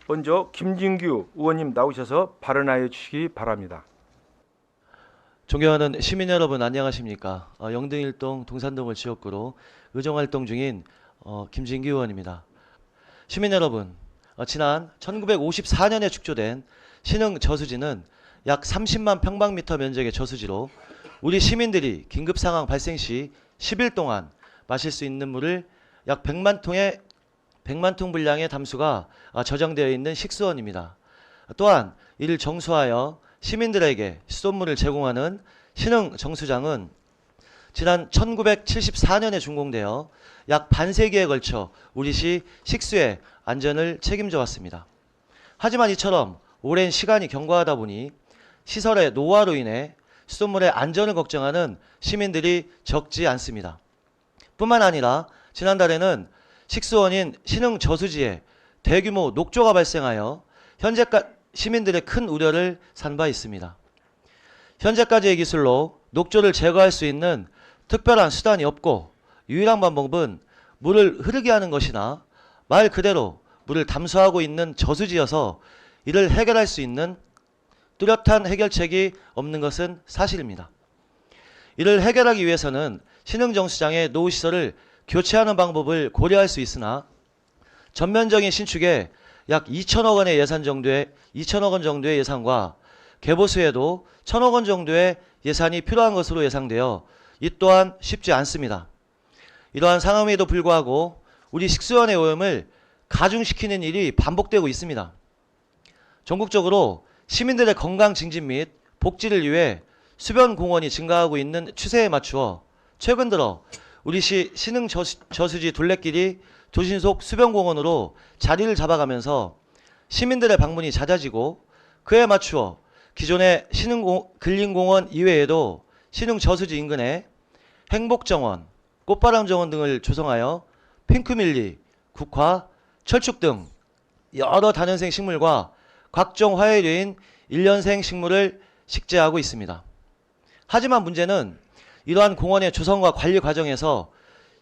먼저 김진규 의원님 나오셔서 발언하여 주시기 바랍니다. 존경하는 시민 여러분 안녕하십니까. 영등일동 동산동을 지역구로 의정활동 중인 김진규 의원입니다. 시민 여러분, 지난 1954년에 축조된 신흥 저수지는 약 30만 평방미터 면적의 저수지로 우리 시민들이 긴급상황 발생 시 10일 동안 마실 수 있는 물을 약 100만 통 분량의 담수가 저장되어 있는 식수원입니다. 또한 이를 정수하여 시민들에게 수돗물을 제공하는 신흥 정수장은 지난 1974년에 준공되어 약 반세기에 걸쳐 우리 시 식수의 안전을 책임져 왔습니다. 하지만 이처럼 오랜 시간이 경과하다 보니 시설의 노화로 인해 수돗물의 안전을 걱정하는 시민들이 적지 않습니다. 뿐만 아니라 지난달에는 식수원인 신흥 저수지에 대규모 녹조가 발생하여 현재까지 시민들의 큰 우려를 산 바 있습니다. 현재까지의 기술로 녹조를 제거할 수 있는 특별한 수단이 없고 유일한 방법은 물을 흐르게 하는 것이나 말 그대로 물을 담수하고 있는 저수지여서 이를 해결할 수 있는 뚜렷한 해결책이 없는 것은 사실입니다. 이를 해결하기 위해서는 신흥정수장의 노후시설을 교체하는 방법을 고려할 수 있으나 전면적인 신축에 약 2천억 원 정도의 예산과 개보수에도 1천억 원 정도의 예산이 필요한 것으로 예상되어 이 또한 쉽지 않습니다. 이러한 상황에도 불구하고 우리 식수원의 오염을 가중시키는 일이 반복되고 있습니다. 전국적으로 시민들의 건강 증진 및 복지를 위해 수변 공원이 증가하고 있는 추세에 맞추어 최근 들어 우리 시 신흥 저수지 둘레길이 도심 속 수변공원으로 자리를 잡아가면서 시민들의 방문이 잦아지고 그에 맞추어 기존의 신흥 근린공원 이외에도 신흥 저수지 인근에 행복정원, 꽃바람정원 등을 조성하여 핑크밀리, 국화, 철쭉 등 여러 다년생 식물과 각종 화해류인 일년생 식물을 식재하고 있습니다. 하지만 문제는 이러한 공원의 조성과 관리 과정에서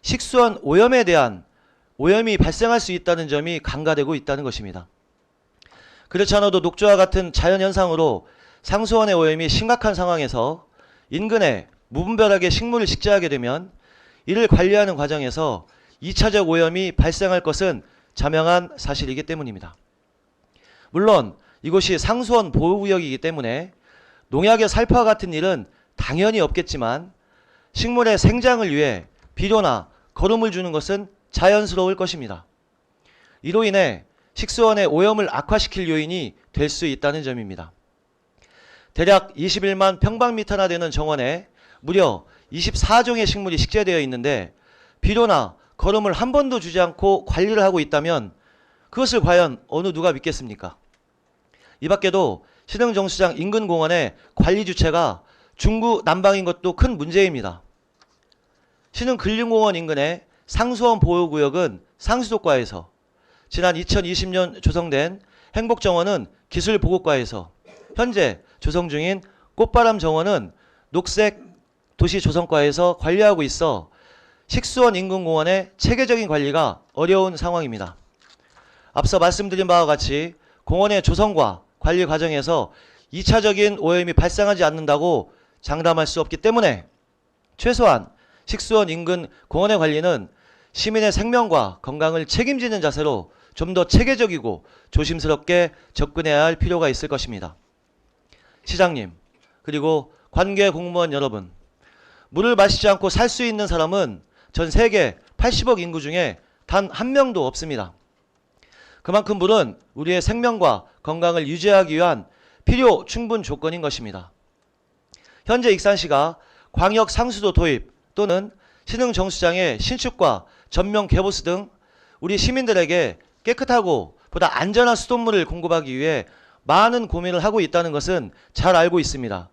식수원 오염에 대한 오염이 발생할 수 있다는 점이 간과되고 있다는 것입니다. 그렇지 않아도 녹조와 같은 자연현상으로 상수원의 오염이 심각한 상황에서 인근에 무분별하게 식물을 식재하게 되면 이를 관리하는 과정에서 2차적 오염이 발생할 것은 자명한 사실이기 때문입니다. 물론 이곳이 상수원 보호구역이기 때문에 농약의 살포와 같은 일은 당연히 없겠지만 식물의 생장을 위해 비료나 거름을 주는 것은 자연스러울 것입니다. 이로 인해 식수원의 오염을 악화시킬 요인이 될 수 있다는 점입니다. 대략 21만 평방미터나 되는 정원에 무려 24종의 식물이 식재되어 있는데 비료나 거름을 한 번도 주지 않고 관리를 하고 있다면 그것을 과연 어느 누가 믿겠습니까? 이 밖에도 신흥정수장 인근 공원의 관리 주체가 중구 남방인 것도 큰 문제입니다. 신흥 근린공원 인근의 상수원 보호구역은 상수도과에서, 지난 2020년 조성된 행복정원은 기술보고과에서, 현재 조성 중인 꽃바람정원은 녹색 도시조성과에서 관리하고 있어 식수원 인근 공원의 체계적인 관리가 어려운 상황입니다. 앞서 말씀드린 바와 같이 공원의 조성과 관리 과정에서 2차적인 오염이 발생하지 않는다고 장담할 수 없기 때문에 최소한 식수원 인근 공원의 관리는 시민의 생명과 건강을 책임지는 자세로 좀 더 체계적이고 조심스럽게 접근해야 할 필요가 있을 것입니다. 시장님, 그리고 관계 공무원 여러분, 물을 마시지 않고 살 수 있는 사람은 전 세계 80억 인구 중에 단 한 명도 없습니다. 그만큼 물은 우리의 생명과 건강을 유지하기 위한 필요 충분 조건인 것입니다. 현재 익산시가 광역 상수도 도입 또는 신흥 정수장의 신축과 전면 개보수 등 우리 시민들에게 깨끗하고 보다 안전한 수돗물을 공급하기 위해 많은 고민을 하고 있다는 것은 잘 알고 있습니다.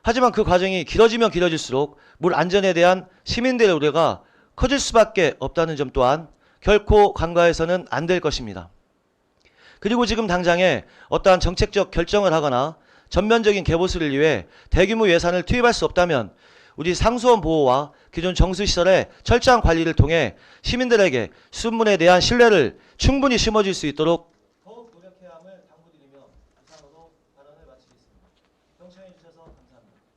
하지만 그 과정이 길어지면 길어질수록 물 안전에 대한 시민들의 우려가 커질 수밖에 없다는 점 또한 결코 간과해서는 안 될 것입니다. 그리고 지금 당장에 어떠한 정책적 결정을 하거나 전면적인 개보수를 위해 대규모 예산을 투입할 수 없다면 우리 상수원 보호와 기존 정수시설의 철저한 관리를 통해 시민들에게 수문에 대한 신뢰를 충분히 심어줄 수 있도록 더욱 노력해야 함을 경청해 주셔서 감사합니다.